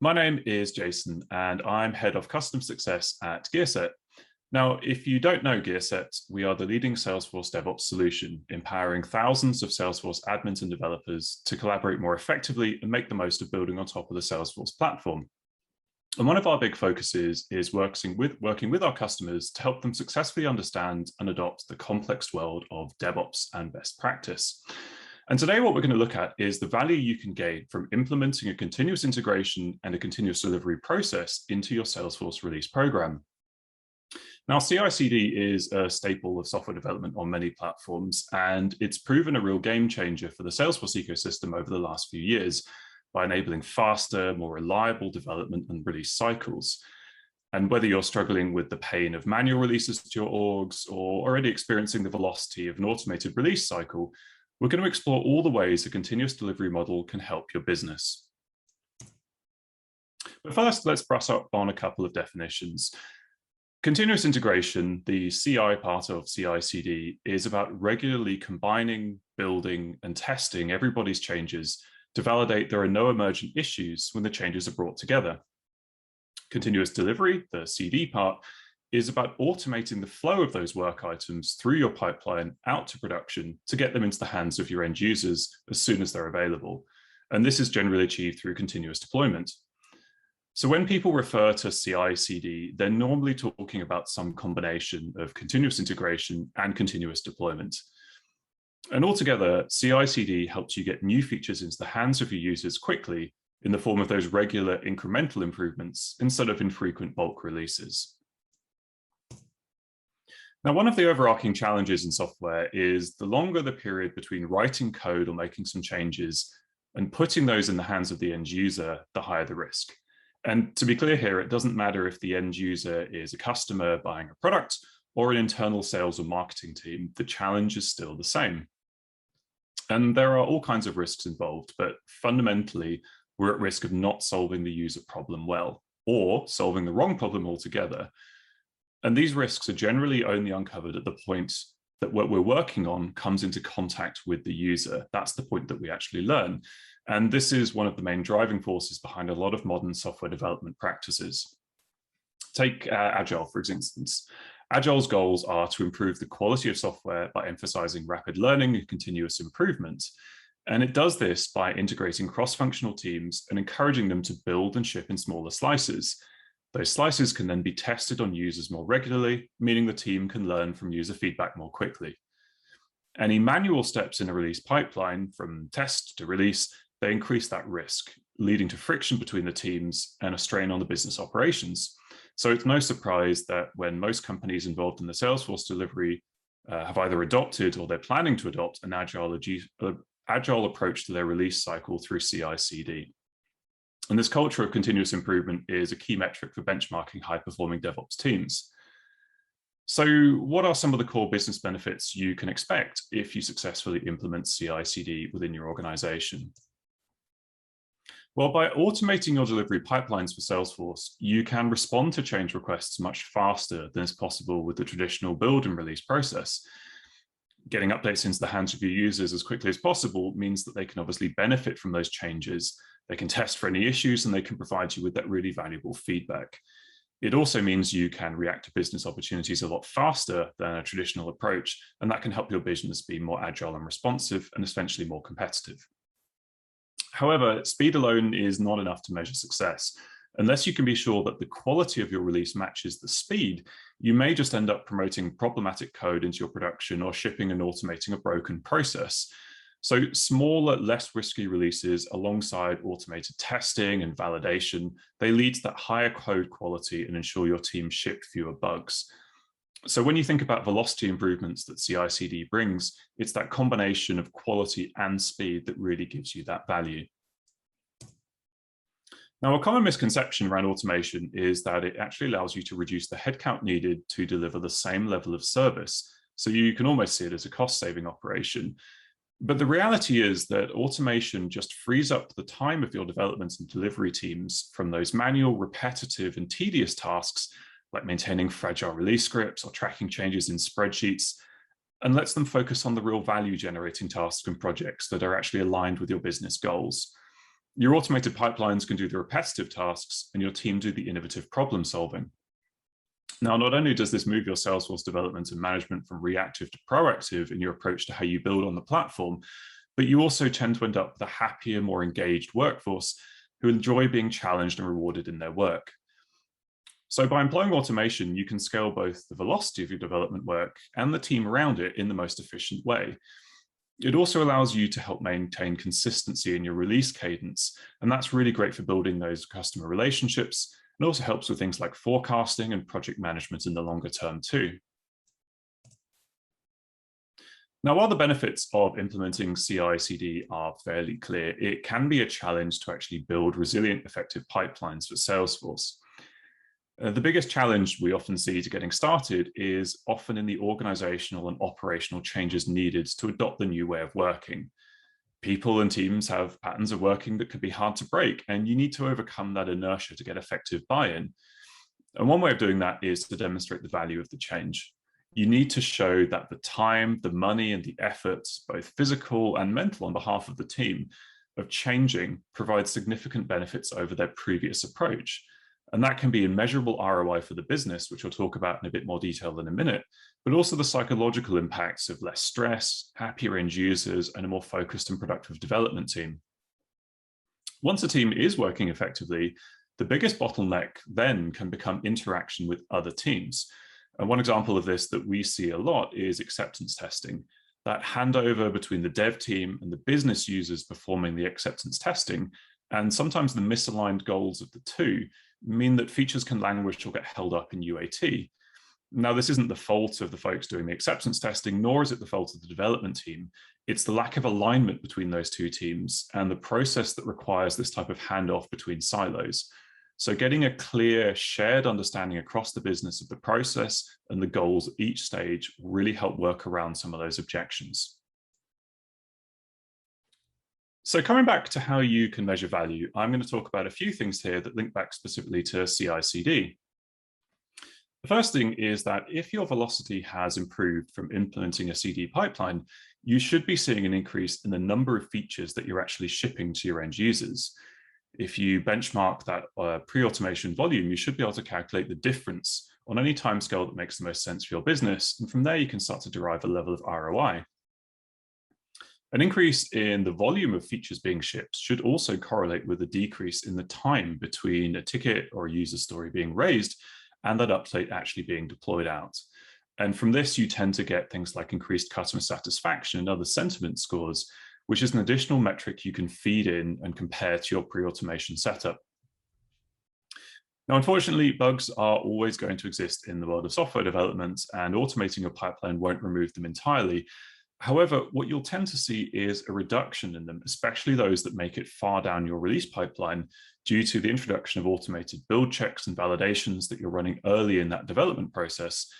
My name is Jason, and I'm Head of Customer Success at Gearset. Now, if you don't know Gearset, we are the leading Salesforce DevOps solution, empowering thousands of Salesforce admins and developers to collaborate more effectively and make the most of building on top of the Salesforce platform. And one of our big focuses is working with our customers to help them successfully understand and adopt the complex world of DevOps and best practice. And today, what we're going to look at is the value you can gain from implementing a continuous integration and a continuous delivery process into your Salesforce release program. Now, CI/CD is a staple of software development on many platforms, and it's proven a real game changer for the Salesforce ecosystem over the last few years by enabling faster, more reliable development and release cycles. And whether you're struggling with the pain of manual releases to your orgs or already experiencing the velocity of an automated release cycle, we're going to explore all the ways a continuous delivery model can help your business. But first, let's brush up on a couple of definitions. Continuous integration, the CI part of CI/CD, is about regularly combining, building, and testing everybody's changes to validate there are no emergent issues when the changes are brought together. Continuous delivery, the CD part, is about automating the flow of those work items through your pipeline out to production to get them into the hands of your end users as soon as they're available. And this is generally achieved through continuous deployment. So when people refer to CI/CD, they're normally talking about some combination of continuous integration and continuous deployment. And altogether, CI/CD helps you get new features into the hands of your users quickly in the form of those regular incremental improvements instead of infrequent bulk releases. Now, one of the overarching challenges in software is the longer the period between writing code or making some changes and putting those in the hands of the end user, the higher the risk. And to be clear here, it doesn't matter if the end user is a customer buying a product or an internal sales or marketing team, the challenge is still the same. And there are all kinds of risks involved, but fundamentally, we're at risk of not solving the user problem well or solving the wrong problem altogether. And these risks are generally only uncovered at the point that what we're working on comes into contact with the user. That's the point that we actually learn. And this is one of the main driving forces behind a lot of modern software development practices. Take Agile, for instance. Agile's goals are to improve the quality of software by emphasizing rapid learning and continuous improvement. And it does this by integrating cross-functional teams and encouraging them to build and ship in smaller slices. Those slices can then be tested on users more regularly, meaning the team can learn from user feedback more quickly. Any manual steps in a release pipeline, from test to release, they increase that risk, leading to friction between the teams and a strain on the business operations. So it's no surprise that when most companies involved in the Salesforce delivery have either adopted or they're planning to adopt an agile approach to their release cycle through CI/CD. And this culture of continuous improvement is a key metric for benchmarking high-performing DevOps teams. So what are some of the core business benefits you can expect if you successfully implement CI/CD within your organization? Well, by automating your delivery pipelines for Salesforce, you can respond to change requests much faster than is possible with the traditional build and release process. Getting updates into the hands of your users as quickly as possible means that they can obviously benefit from those changes. They can test for any issues and they can provide you with that really valuable feedback. It also means you can react to business opportunities a lot faster than a traditional approach, and that can help your business be more agile and responsive and essentially more competitive. However, speed alone is not enough to measure success. Unless you can be sure that the quality of your release matches the speed, you may just end up promoting problematic code into your production or shipping and automating a broken process. So smaller, less risky releases alongside automated testing and validation, they lead to that higher code quality and ensure your team ship fewer bugs. So when you think about velocity improvements that CI/CD brings, it's that combination of quality and speed that really gives you that value. Now, a common misconception around automation is that it actually allows you to reduce the headcount needed to deliver the same level of service. So you can almost see it as a cost-saving operation. But the reality is that automation just frees up the time of your development and delivery teams from those manual, repetitive, and tedious tasks like maintaining fragile release scripts or tracking changes in spreadsheets, and lets them focus on the real value-generating tasks and projects that are actually aligned with your business goals. Your automated pipelines can do the repetitive tasks and your team do the innovative problem-solving. Now, not only does this move your Salesforce development and management from reactive to proactive in your approach to how you build on the platform, but you also tend to end up with a happier, more engaged workforce who enjoy being challenged and rewarded in their work. So by employing automation, you can scale both the velocity of your development work and the team around it in the most efficient way. It also allows you to help maintain consistency in your release cadence, and that's really great for building those customer relationships, and also helps with things like forecasting and project management in the longer term too. Now, while the benefits of implementing CI/CD are fairly clear, it can be a challenge to actually build resilient, effective pipelines for Salesforce. The biggest challenge we often see to getting started is often in the organizational and operational changes needed to adopt the new way of working. People and teams have patterns of working that can be hard to break, and you need to overcome that inertia to get effective buy-in. And one way of doing that is to demonstrate the value of the change. You need to show that the time, the money, and the efforts, both physical and mental on behalf of the team, of changing provides significant benefits over their previous approach. And that can be a measurable ROI for the business, which we'll talk about in a bit more detail in a minute, but also the psychological impacts of less stress, happier end users, and a more focused and productive development team. Once a team is working effectively, the biggest bottleneck then can become interaction with other teams. And one example of this that we see a lot is acceptance testing. That handover between the dev team and the business users performing the acceptance testing, and sometimes the misaligned goals of the two, mean that features can languish or get held up in UAT. Now, this isn't the fault of the folks doing the acceptance testing, nor is it the fault of the development team. It's the lack of alignment between those two teams and the process that requires this type of handoff between silos. So getting a clear, shared understanding across the business of the process and the goals at each stage will really help work around some of those objections. So coming back to how you can measure value, I'm going to talk about a few things here that link back specifically to CI/CD. The first thing is that if your velocity has improved from implementing a CD pipeline, you should be seeing an increase in the number of features that you're actually shipping to your end users. If you benchmark that pre-automation volume, you should be able to calculate the difference on any timescale that makes the most sense for your business. And from there, you can start to derive a level of ROI. An increase in the volume of features being shipped should also correlate with a decrease in the time between a ticket or a user story being raised and that update actually being deployed out. And from this, you tend to get things like increased customer satisfaction and other sentiment scores, which is an additional metric you can feed in and compare to your pre-automation setup. Now, unfortunately, bugs are always going to exist in the world of software development, and automating your pipeline won't remove them entirely. However, what you'll tend to see is a reduction in them, especially those that make it far down your release pipeline due to the introduction of automated build checks and validations that you're running early in that development process.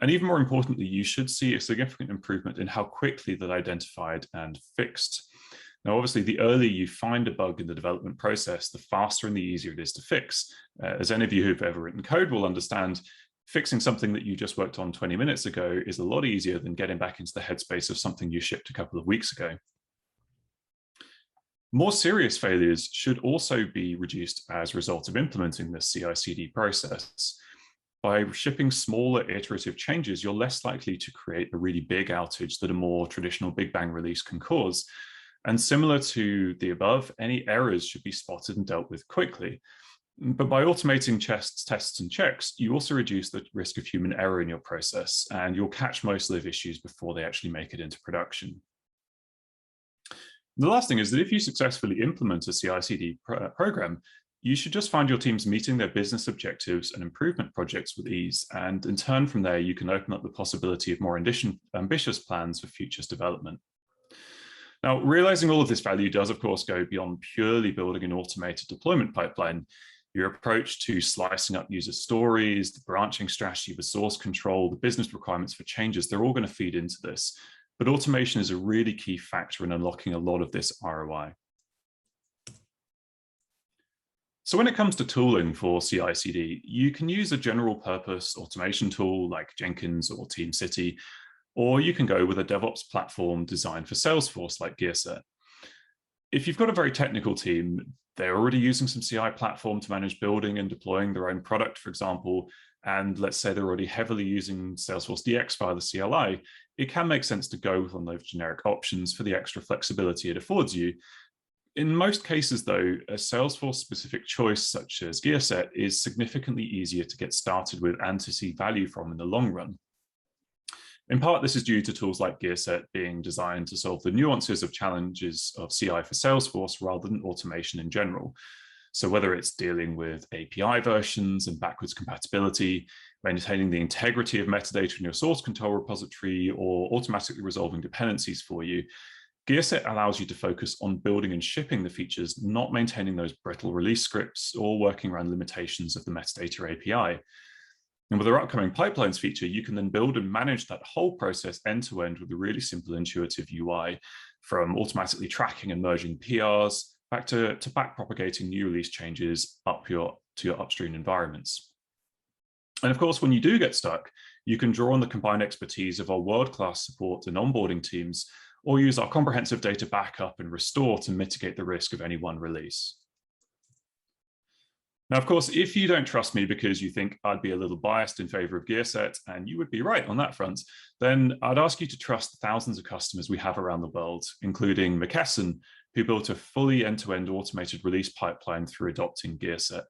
And even more importantly, you should see a significant improvement in how quickly they're identified and fixed. Now, obviously, the earlier you find a bug in the development process, the faster and the easier it is to fix. As any of you who've ever written code will understand, fixing something that you just worked on 20 minutes ago is a lot easier than getting back into the headspace of something you shipped a couple of weeks ago. More serious failures should also be reduced as a result of implementing this CI/CD process. By shipping smaller iterative changes, you're less likely to create a really big outage that a more traditional Big Bang release can cause. And similar to the above, any errors should be spotted and dealt with quickly. But by automating tests and checks, you also reduce the risk of human error in your process, and you'll catch most live issues before they actually make it into production. The last thing is that if you successfully implement a CI/CD program, you should just find your teams meeting their business objectives and improvement projects with ease. And in turn from there, you can open up the possibility of more ambitious plans for futures development. Now, realizing all of this value does, of course, go beyond purely building an automated deployment pipeline. Your approach to slicing up user stories, the branching strategy with source control, the business requirements for changes, they're all going to feed into this. But automation is a really key factor in unlocking a lot of this ROI. So when it comes to tooling for CI/CD, you can use a general purpose automation tool like Jenkins or TeamCity, or you can go with a DevOps platform designed for Salesforce like Gearset. If you've got a very technical team, they're already using some CI platform to manage building and deploying their own product, for example, and let's say they're already heavily using Salesforce DX via the CLI, it can make sense to go with one of those generic options for the extra flexibility it affords you. In most cases, though, a Salesforce-specific choice such as Gearset is significantly easier to get started with and to see value from in the long run. In part, this is due to tools like Gearset being designed to solve the nuances of challenges of CI for Salesforce rather than automation in general. So whether it's dealing with API versions and backwards compatibility, maintaining the integrity of metadata in your source control repository, or automatically resolving dependencies for you, Gearset allows you to focus on building and shipping the features, not maintaining those brittle release scripts or working around limitations of the metadata API. And with our upcoming pipelines feature, you can then build and manage that whole process end-to-end with a really simple, intuitive UI, from automatically tracking and merging PRs back to back propagating new release changes up to your upstream environments. And of course, when you do get stuck, you can draw on the combined expertise of our world-class support and onboarding teams, or use our comprehensive data backup and restore to mitigate the risk of any one release. Now, of course, if you don't trust me because you think I'd be a little biased in favor of Gearset, and you would be right on that front, then I'd ask you to trust the thousands of customers we have around the world, including McKesson, who built a fully end-to-end automated release pipeline through adopting Gearset.